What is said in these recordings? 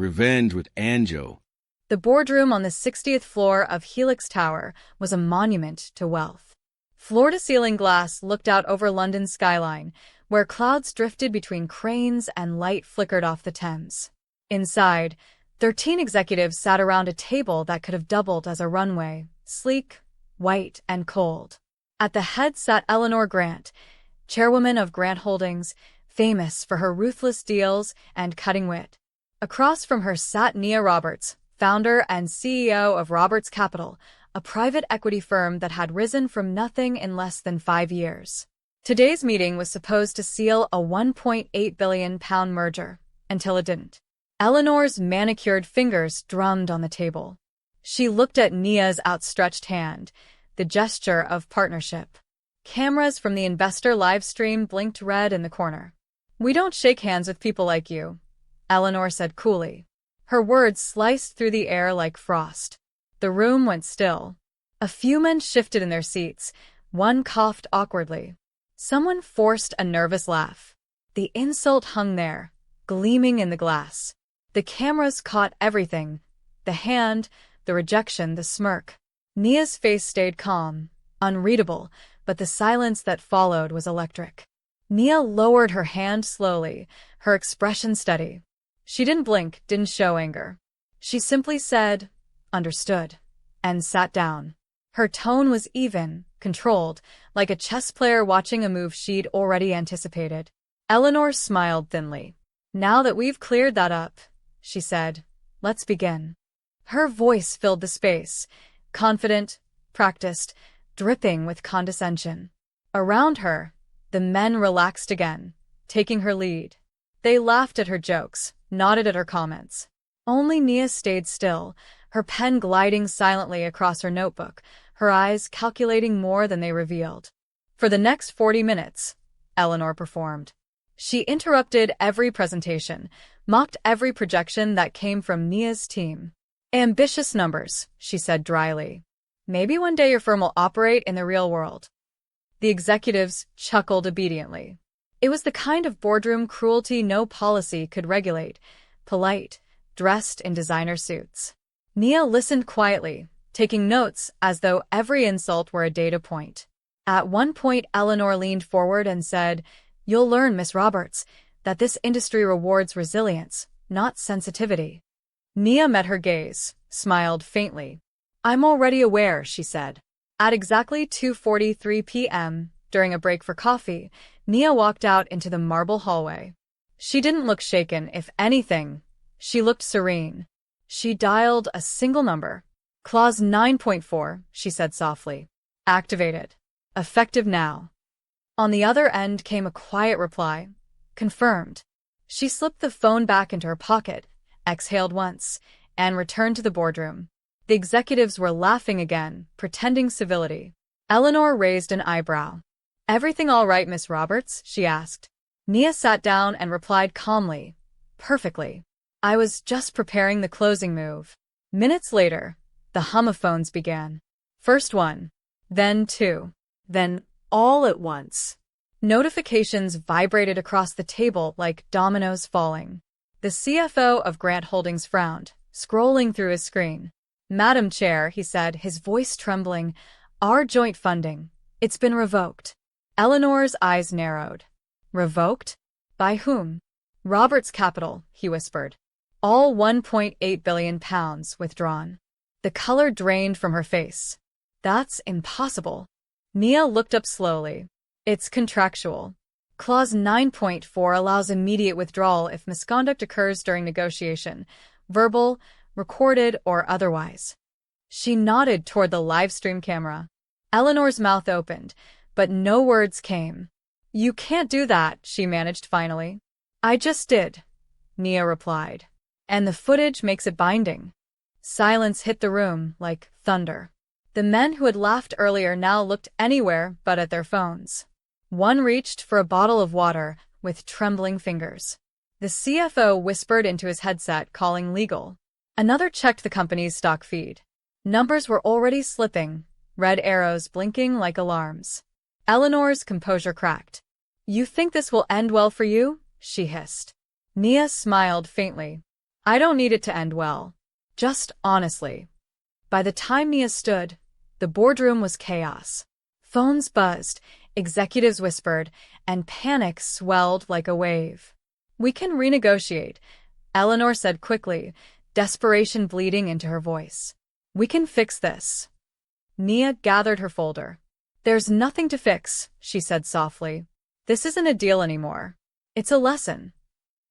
Revenge with Anjo. The boardroom on the 60th floor of Helix Tower was a monument to wealth. Floor-to-ceiling glass looked out over London's skyline, where clouds drifted between cranes and light flickered off the Thames. Inside, 13 executives sat around a table that could have doubled as a runway, sleek, white, and cold. At the head sat Eleanor Grant, chairwoman of Grant Holdings, famous for her ruthless deals and cutting wit. Across from her sat Nia Roberts, founder and CEO of Roberts Capital, a private equity firm that had risen from nothing in less than 5 years. Today's meeting was supposed to seal a £1.8 billion merger, until it didn't. Eleanor's manicured fingers drummed on the table. She looked at Nia's outstretched hand, the gesture of partnership. Cameras from the investor live stream blinked red in the corner. "We don't shake hands with people like you," Eleanor said coolly. Her words sliced through the air like frost. The room went still. A few men shifted in their seats. One coughed awkwardly. Someone forced a nervous laugh. The insult hung there, gleaming in the glass. The cameras caught everything: the hand, the rejection, the smirk. Nia's face stayed calm, unreadable, but the silence that followed was electric. Nia lowered her hand slowly, her expression steady. She didn't blink, didn't show anger. She simply said, "Understood," and sat down. Her tone was even, controlled, like a chess player watching a move she'd already anticipated. Eleanor smiled thinly. "Now that we've cleared that up," she said, "let's begin." Her voice filled the space, confident, practiced, dripping with condescension. Around her, the men relaxed again, taking her lead. They laughed at her jokes, nodded at her comments. Only Nia stayed still, her pen gliding silently across her notebook, her eyes calculating more than they revealed. For the next 40 minutes, Eleanor performed. She interrupted every presentation, mocked every projection that came from Nia's team. "Ambitious numbers," she said dryly. "Maybe one day your firm will operate in the real world." The executives chuckled obediently. It was the kind of boardroom cruelty no policy could regulate, polite, dressed in designer suits. Nia listened quietly, taking notes as though every insult were a data point. At one point, Eleanor leaned forward and said, "You'll learn, Miss Roberts, that this industry rewards resilience, not sensitivity." Nia met her gaze, smiled faintly. "I'm already aware," she said. At exactly 2:43 p.m., during a break for coffee, Nia walked out into the marble hallway. She didn't look shaken, if anything. She looked serene. She dialed a single number. "Clause 9.4, she said softly. "Activated. Effective now." On the other end came a quiet reply. "Confirmed." She slipped the phone back into her pocket, exhaled once, and returned to the boardroom. The executives were laughing again, pretending civility. Eleanor raised an eyebrow. "Everything all right, Miss Roberts?" she asked. Nia sat down and replied calmly, "Perfectly. I was just preparing the closing move." Minutes later, the homophones began. First one, then two, then all at once. Notifications vibrated across the table like dominoes falling. The CFO of Grant Holdings frowned, scrolling through his screen. "Madam Chair," he said, his voice trembling, "our joint funding, it's been revoked." Eleanor's eyes narrowed. "Revoked? By whom?" "Roberts Capital," he whispered. "All £1.8 billion withdrawn." The color drained from her face. "That's impossible." Nia looked up slowly. "It's contractual. Clause 9.4 allows immediate withdrawal if misconduct occurs during negotiation, verbal, recorded, or otherwise." She nodded toward the livestream camera. Eleanor's mouth opened, but no words came. "You can't do that," she managed finally. "I just did," Nia replied. "And the footage makes it binding." Silence hit the room like thunder. The men who had laughed earlier now looked anywhere but at their phones. One reached for a bottle of water with trembling fingers. The CFO whispered into his headset, calling legal. Another checked the company's stock feed. Numbers were already slipping, red arrows blinking like alarms. Eleanor's composure cracked. "You think this will end well for you?" she hissed. Nia smiled faintly. I don't need it to end well. Just honestly. By the time Nia stood, the boardroom was chaos. Phones buzzed, executives whispered, and panic swelled like a wave. We can renegotiate, Eleanor said quickly, desperation bleeding into her voice. We can fix this. Nia gathered her folder. There's nothing to fix, she said softly. This isn't a deal anymore. It's a lesson.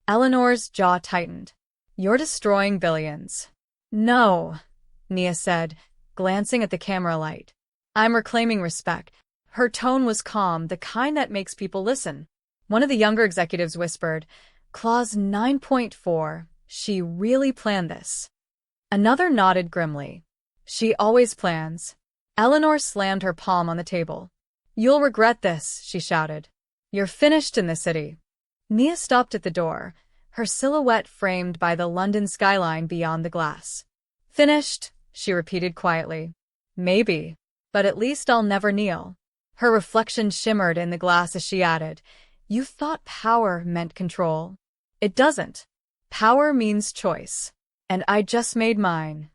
Eleanor's jaw tightened. You're destroying billions. No, Nia said, glancing at the camera light. I'm reclaiming respect. Her tone was calm, the kind that makes people listen. One of the younger executives whispered, Clause 9.4, she really planned this. Another nodded grimly. She always plans. Eleanor slammed her palm on the table. You'll regret this, she shouted. You're finished in the city. Nia stopped at the door, her silhouette framed by the London skyline beyond the glass. Finished, she repeated quietly. Maybe, but at least I'll never kneel. Her reflection shimmered in the glass as she added, You thought power meant control. It doesn't. Power means choice. And I just made mine.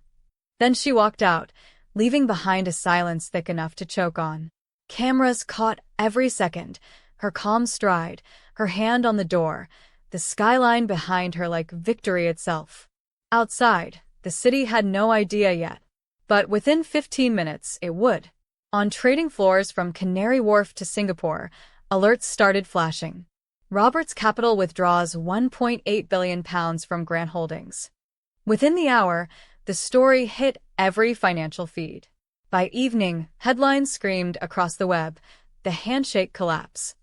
Then she walked out, leaving behind a silence thick enough to choke on. Cameras caught every second, her calm stride, her hand on the door, the skyline behind her like victory itself. Outside, the city had no idea yet. But within 15 minutes, it would. On trading floors from Canary Wharf to Singapore, alerts started flashing. Roberts Capital withdraws £1.8 billion from Grant Holdings. Within the hour, the story hit every financial feed. By evening, headlines screamed across the web, the Handshake Collapse.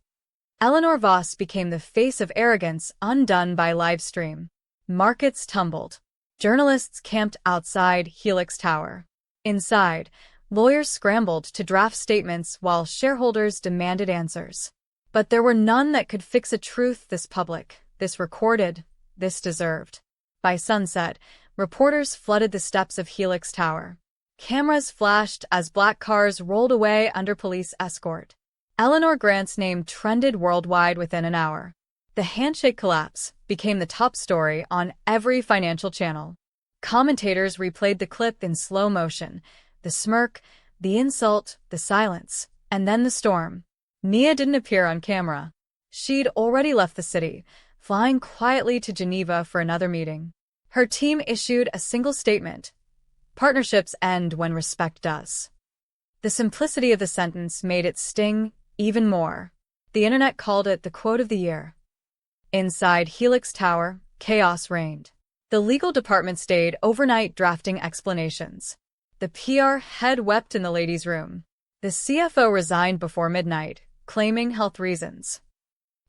Eleanor Voss became the face of arrogance undone by livestream. Markets tumbled. Journalists camped outside Helix Tower. Inside, lawyers scrambled to draft statements while shareholders demanded answers. But there were none that could fix a truth this public, this recorded, this deserved. By sunset, reporters flooded the steps of Helix Tower. Cameras flashed as black cars rolled away under police escort. Eleanor Grant's name trended worldwide within an hour. The Handshake Collapse became the top story on every financial channel. Commentators replayed the clip in slow motion, the smirk, the insult, the silence, and then the storm. Nia didn't appear on camera. She'd already left the city, flying quietly to Geneva for another meeting. Her team issued a single statement. Partnerships end when respect does. The simplicity of the sentence made it sting even more. The internet called it the quote of the year. Inside Helix Tower, chaos reigned. The legal department stayed overnight drafting explanations. The PR head wept in the ladies' room. The CFO resigned before midnight, claiming health reasons.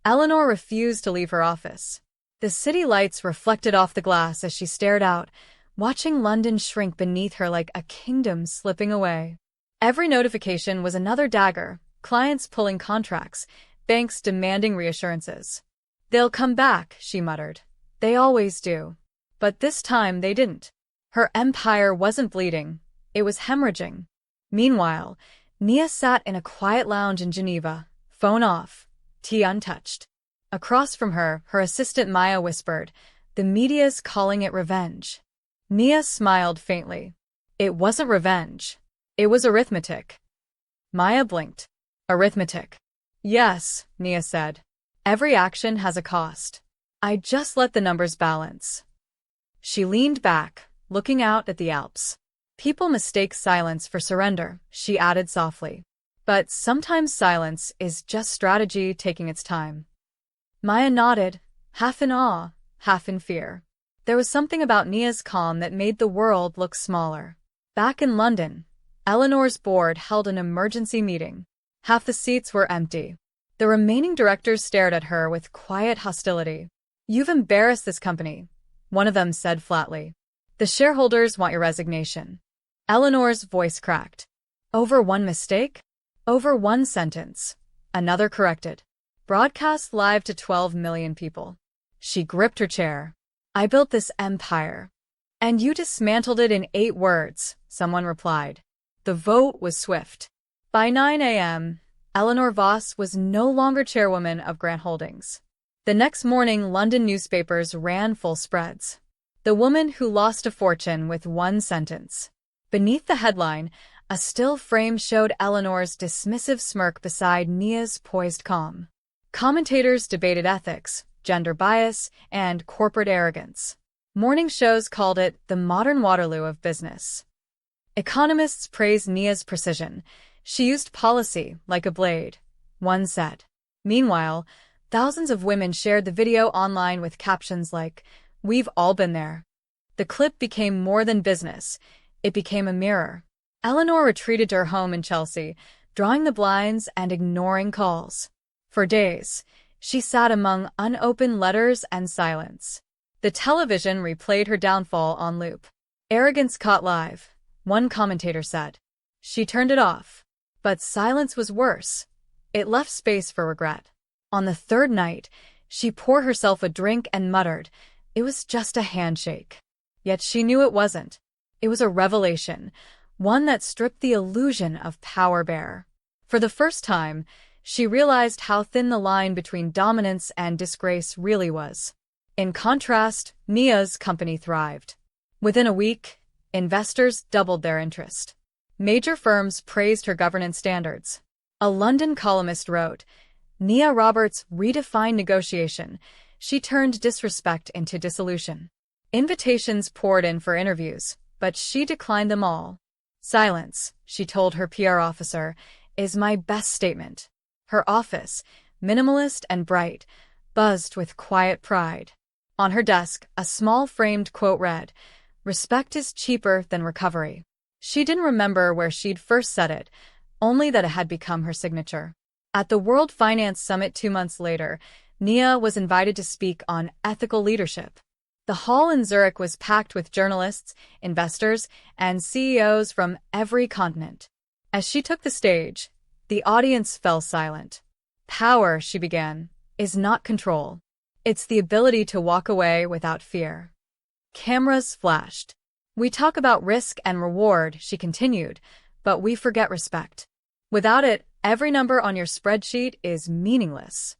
Eleanor refused to leave her office. The city lights reflected off the glass as she stared out, watching London shrink beneath her like a kingdom slipping away. Every notification was another dagger, clients pulling contracts, banks demanding reassurances. They'll come back, she muttered. They always do. But this time they didn't. Her empire wasn't bleeding. It was hemorrhaging. Meanwhile, Nia sat in a quiet lounge in Geneva, phone off, tea untouched. Across from her, her assistant Maya whispered, The media's calling it revenge. Nia smiled faintly. It wasn't revenge. It was arithmetic. Maya blinked. Arithmetic. Yes, Nia said. Every action has a cost. I just let the numbers balance. She leaned back, looking out at the Alps. People mistake silence for surrender, she added softly. But sometimes silence is just strategy taking its time. Maya nodded, half in awe, half in fear. There was something about Nia's calm that made the world look smaller. Back in London, Eleanor's board held an emergency meeting. Half the seats were empty. The remaining directors stared at her with quiet hostility. You've embarrassed this company, one of them said flatly. The shareholders want your resignation. Eleanor's voice cracked. Over one mistake? Over one sentence. Another corrected. Broadcast live to 12 million people. She gripped her chair. I built this empire. And you dismantled it in 8 words, someone replied. The vote was swift. By 9 a.m., Eleanor Voss was no longer chairwoman of Grant Holdings. The next morning, London newspapers ran full spreads. The Woman Who Lost a Fortune with One Sentence. Beneath the headline, a still frame showed Eleanor's dismissive smirk beside Nia's poised calm. Commentators debated ethics, gender bias, and corporate arrogance. Morning shows called it the modern Waterloo of business. Economists praised Nia's precision. She used policy like a blade, one said. Meanwhile, thousands of women shared the video online with captions like, "We've all been there." The clip became more than business. It became a mirror. Eleanor retreated to her home in Chelsea, drawing the blinds and ignoring calls. For days, she sat among unopened letters and silence. The television replayed her downfall on loop. "Arrogance caught live," one commentator said. She turned it off. But silence was worse. It left space for regret. On the third night, she poured herself a drink and muttered, "It was just a handshake." Yet she knew it wasn't. It was a revelation, one that stripped the illusion of power bare. For the first time, she realized how thin the line between dominance and disgrace really was. In contrast, Nia's company thrived. Within a week, investors doubled their interest. Major firms praised her governance standards. A London columnist wrote, "Nia Roberts redefined negotiation. She turned disrespect into dissolution." Invitations poured in for interviews, but she declined them all. "Silence," she told her PR officer, "is my best statement." Her office, minimalist and bright, buzzed with quiet pride. On her desk, a small framed quote read, "Respect is cheaper than recovery." She didn't remember where she'd first said it, only that it had become her signature. At the World Finance Summit 2 months later, Nia was invited to speak on ethical leadership. The hall in Zurich was packed with journalists, investors, and CEOs from every continent. As she took the stage, the audience fell silent. "Power," she began, "is not control. It's the ability to walk away without fear." Cameras flashed. "We talk about risk and reward," she continued, "but we forget respect. Without it, every number on your spreadsheet is meaningless."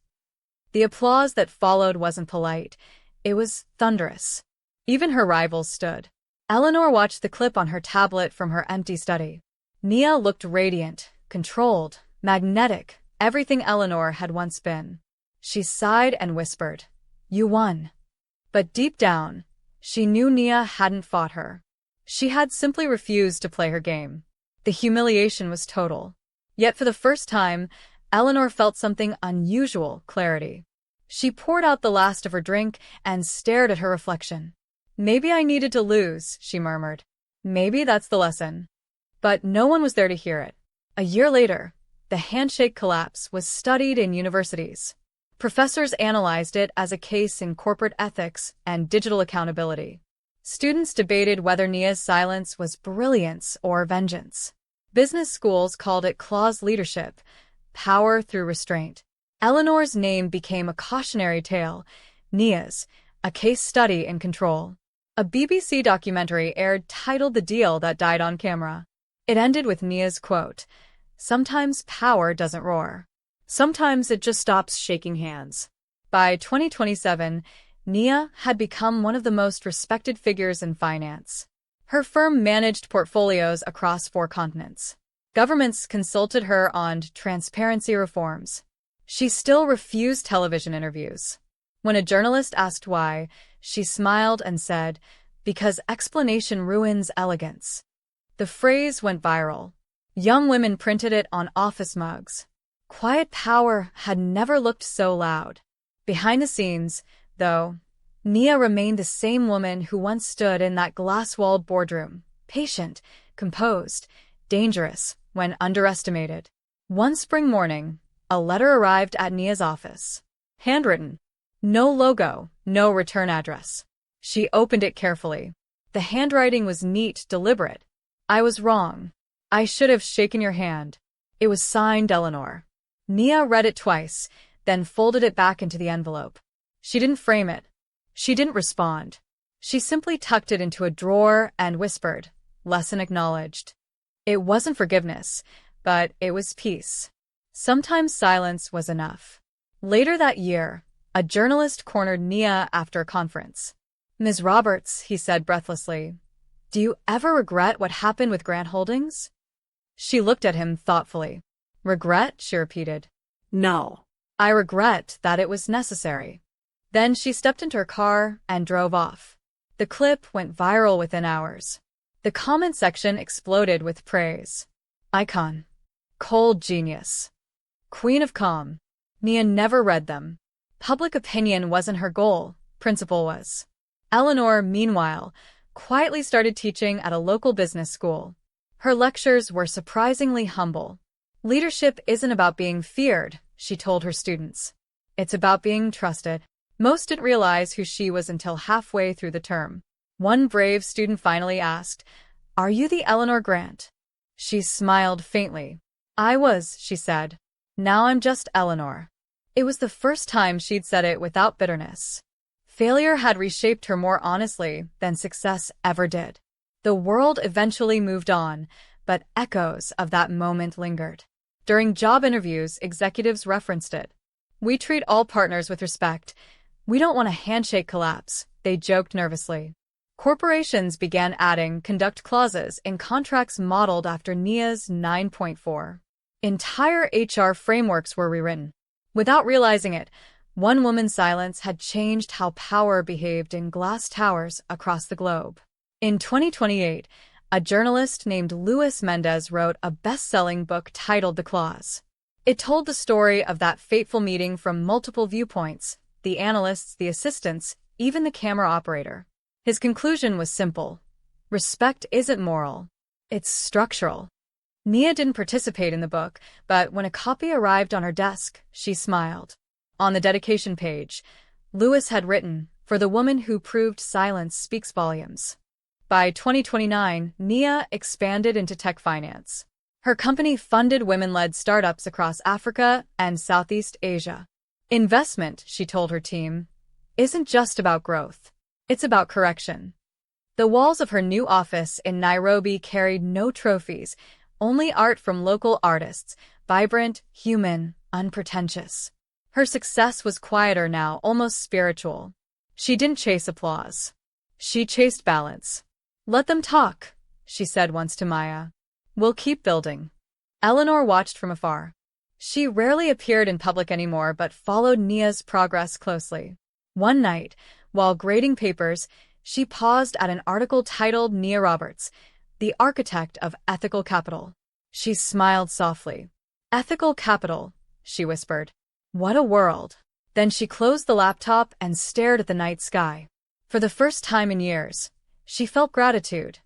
The applause that followed wasn't polite. It was thunderous. Even her rivals stood. Eleanor watched the clip on her tablet from her empty study. Nia looked radiant, controlled, magnetic, everything Eleanor had once been. She sighed and whispered, "You won." But deep down, she knew Nia hadn't fought her. She had simply refused to play her game. The humiliation was total. Yet for the first time, Eleanor felt something unusual: clarity. She poured out the last of her drink and stared at her reflection. "Maybe I needed to lose," she murmured. "Maybe that's the lesson." But no one was there to hear it. A year later, the Handshake Collapse was studied in universities. Professors analyzed it as a case in corporate ethics and digital accountability. Students debated whether Nia's silence was brilliance or vengeance. Business schools called it clause leadership, power through restraint. Eleanor's name became a cautionary tale, Nia's, a case study in control. A BBC documentary aired titled "The Deal That Died on Camera." It ended with Nia's quote, "Sometimes power doesn't roar. Sometimes it just stops shaking hands." By 2027, Nia had become one of the most respected figures in finance. Her firm managed portfolios across 4 continents. Governments consulted her on transparency reforms. She still refused television interviews. When a journalist asked why, she smiled and said, "Because explanation ruins elegance." The phrase went viral. Young women printed it on office mugs. Quiet power had never looked so loud. Behind the scenes, though, Nia remained the same woman who once stood in that glass-walled boardroom, patient, composed, dangerous when underestimated. One spring morning, a letter arrived at Nia's office. Handwritten. No logo, no return address. She opened it carefully. The handwriting was neat, deliberate. "I was wrong. I should have shaken your hand." It was signed Eleanor. Nia read it twice, then folded it back into the envelope. She didn't frame it. She didn't respond. She simply tucked it into a drawer and whispered, "Lesson acknowledged." It wasn't forgiveness, but it was peace. Sometimes silence was enough. Later that year, a journalist cornered Nia after a conference. Ms. Roberts, he said breathlessly, do you ever regret what happened with Grant Holdings? She looked at him thoughtfully. Regret, she repeated. No. I regret that it was necessary. Then she stepped into her car and drove off. The clip went viral within hours. The comment section exploded with praise. Icon. Cold genius. Queen of calm. Nia never read them. Public opinion wasn't her goal, principle was. Eleanor, meanwhile, quietly started teaching at a local business school. Her lectures were surprisingly humble. Leadership isn't about being feared, she told her students. It's about being trusted. Most didn't realize who she was until halfway through the term. One brave student finally asked, "Are you the Eleanor Grant?" She smiled faintly. "I was," she said. "Now I'm just Eleanor." It was the first time she'd said it without bitterness. Failure had reshaped her more honestly than success ever did. The world eventually moved on, but echoes of that moment lingered. During job interviews, executives referenced it. "We treat all partners with respect. We don't want a handshake collapse," they joked nervously. Corporations began adding conduct clauses in contracts modeled after Nia's 9.4. Entire HR frameworks were rewritten. Without realizing it, one woman's silence had changed how power behaved in glass towers across the globe. In 2028, a journalist named Luis Mendez wrote a best-selling book titled The Clause. It told the story of that fateful meeting from multiple viewpoints: the analysts, the assistants, even the camera operator. His conclusion was simple. Respect isn't moral. It's structural. Nia didn't participate in the book, but when a copy arrived on her desk, she smiled. On the dedication page, Lewis had written, "For the woman who proved silence speaks volumes." By 2029, Nia expanded into tech finance. Her company funded women-led startups across Africa and Southeast Asia. Investment, she told her team, isn't just about growth. It's about correction. The walls of her new office in Nairobi carried no trophies, only art from local artists, vibrant, human, unpretentious. Her success was quieter now, almost spiritual. She didn't chase applause. She chased balance. "Let them talk," she said once to Maya. "We'll keep building." Eleanor watched from afar. She rarely appeared in public anymore but followed Nia's progress closely. One night, while grading papers, she paused at an article titled "Nia Roberts, the Architect of Ethical Capital." She smiled softly. "Ethical capital," she whispered. "What a world." Then she closed the laptop and stared at the night sky. For the first time in years, she felt gratitude,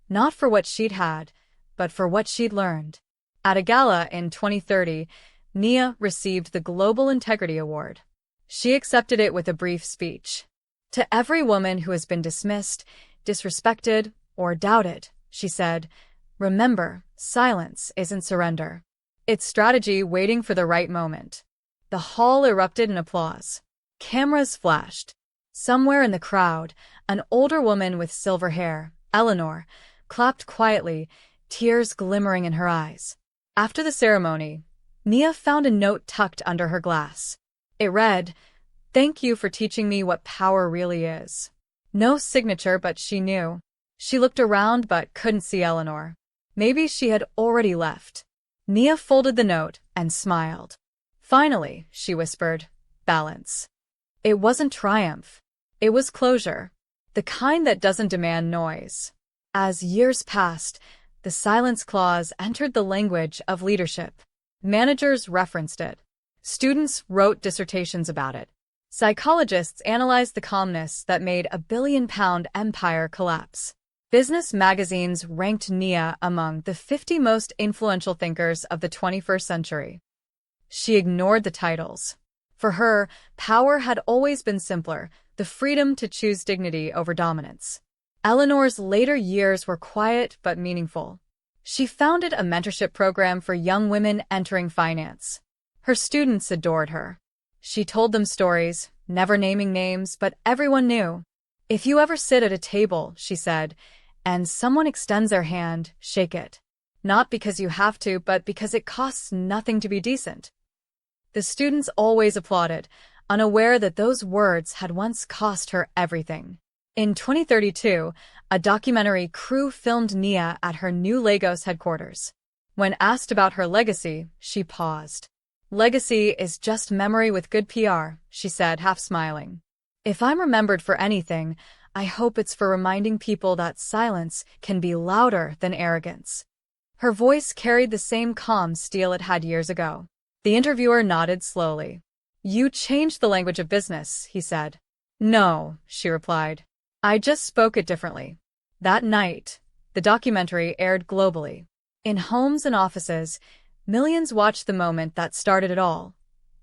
not for what she'd had, but for what she'd learned. At a gala in 2030, Nia received the Global Integrity Award. She accepted it with a brief speech. "To every woman who has been dismissed, disrespected, or doubted," she said, "remember, silence isn't surrender. It's strategy waiting for the right moment." The hall erupted in applause. Cameras flashed. Somewhere in the crowd, an older woman with silver hair, Eleanor, clapped quietly, tears glimmering in her eyes. After the ceremony, Nia found a note tucked under her glass. It read, "Thank you for teaching me what power really is." No signature, but she knew. She looked around but couldn't see Eleanor. Maybe she had already left. Nia folded the note and smiled. "Finally," she whispered, "balance." It wasn't triumph. It was closure, the kind that doesn't demand noise. As years passed, the silence clause entered the language of leadership. Managers referenced it. Students wrote dissertations about it. Psychologists analyzed the calmness that made a billion-pound empire collapse. Business magazines ranked Nia among the 50 most influential thinkers of the 21st century. She ignored the titles. For her, power had always been simpler, the freedom to choose dignity over dominance. Eleanor's later years were quiet but meaningful. She founded a mentorship program for young women entering finance. Her students adored her. She told them stories, never naming names, but everyone knew. "If you ever sit at a table," she said, "and someone extends their hand, shake it. Not because you have to, but because it costs nothing to be decent." The students always applauded, unaware that those words had once cost her everything. In 2032, a documentary crew filmed Nia at her new Lagos headquarters. When asked about her legacy, she paused. "Legacy is just memory with good PR," she said, half smiling. "If I'm remembered for anything, I hope it's for reminding people that silence can be louder than arrogance." Her voice carried the same calm steel it had years ago. The interviewer nodded slowly. "You changed the language of business," he said. "No," she replied. "I just spoke it differently." That night, the documentary aired globally. In homes and offices, millions watched the moment that started it all.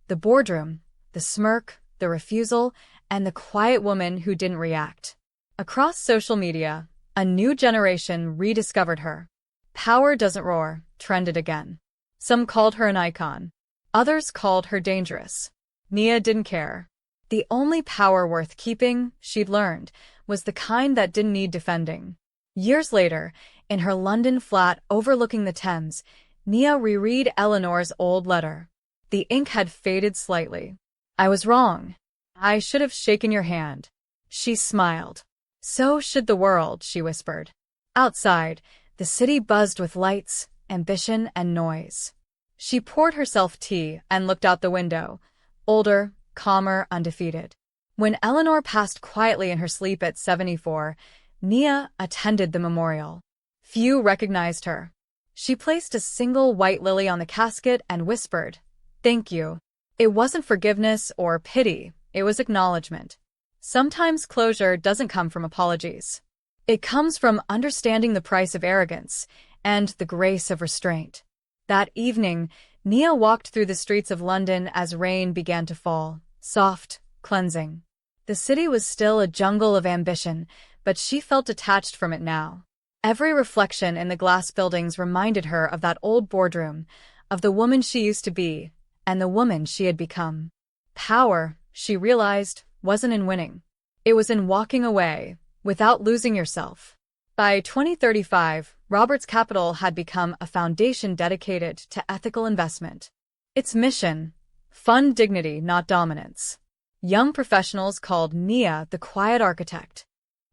The boardroom, the smirk, the refusal, and the quiet woman who didn't react. Across social media, a new generation rediscovered her. "Power doesn't roar" trended again. Some called her an icon. Others called her dangerous. Nia didn't care. The only power worth keeping, she'd learned, was the kind that didn't need defending. Years later, in her London flat overlooking the Thames, Nia reread Eleanor's old letter. The ink had faded slightly. "I was wrong. I should have shaken your hand." She smiled. "So should the world," she whispered. Outside, the city buzzed with lights, ambition, and noise. She poured herself tea and looked out the window, older, calmer, undefeated. When Eleanor passed quietly in her sleep at 74, Nia attended the memorial. Few recognized her. She placed a single white lily on the casket and whispered, "Thank you." It wasn't forgiveness or pity, it was acknowledgement. Sometimes closure doesn't come from apologies. It comes from understanding the price of arrogance and the grace of restraint. That evening, Nia walked through the streets of London as rain began to fall, soft, cleansing. The city was still a jungle of ambition, but she felt detached from it now. Every reflection in the glass buildings reminded her of that old boardroom, of the woman she used to be, and the woman she had become. Power, she realized, wasn't in winning. It was in walking away, without losing yourself. By 2035, Roberts Capital had become a foundation dedicated to ethical investment. Its mission: fund dignity, not dominance. Young professionals called Nia the quiet architect.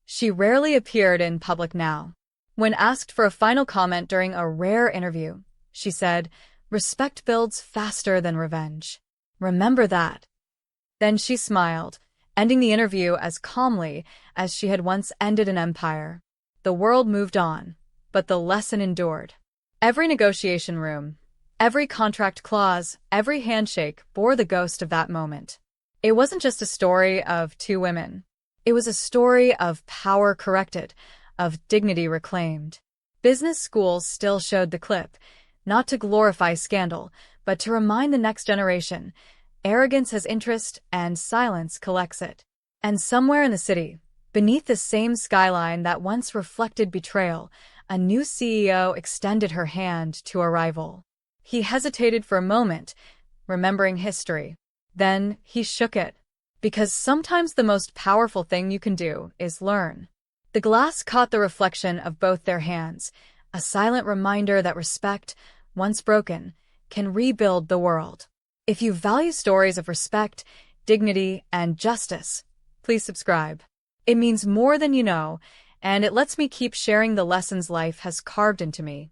She rarely appeared in public now. When asked for a final comment during a rare interview, she said, "Respect builds faster than revenge. Remember that." Then she smiled, ending the interview as calmly as she had once ended an empire. The world moved on, but the lesson endured. Every negotiation room, every contract clause, every handshake bore the ghost of that moment. It wasn't just a story of two women. It was a story of power corrected, of dignity reclaimed. Business schools still showed the clip, not to glorify scandal, but to remind the next generation: arrogance has interest and silence collects it. And somewhere in the city, beneath the same skyline that once reflected betrayal, a new CEO extended her hand to a rival. He hesitated for a moment, remembering history. Then he shook it. Because sometimes the most powerful thing you can do is learn. The glass caught the reflection of both their hands, a silent reminder that respect, once broken, can rebuild the world. If you value stories of respect, dignity, and justice, please subscribe. It means more than you know, and it lets me keep sharing the lessons life has carved into me.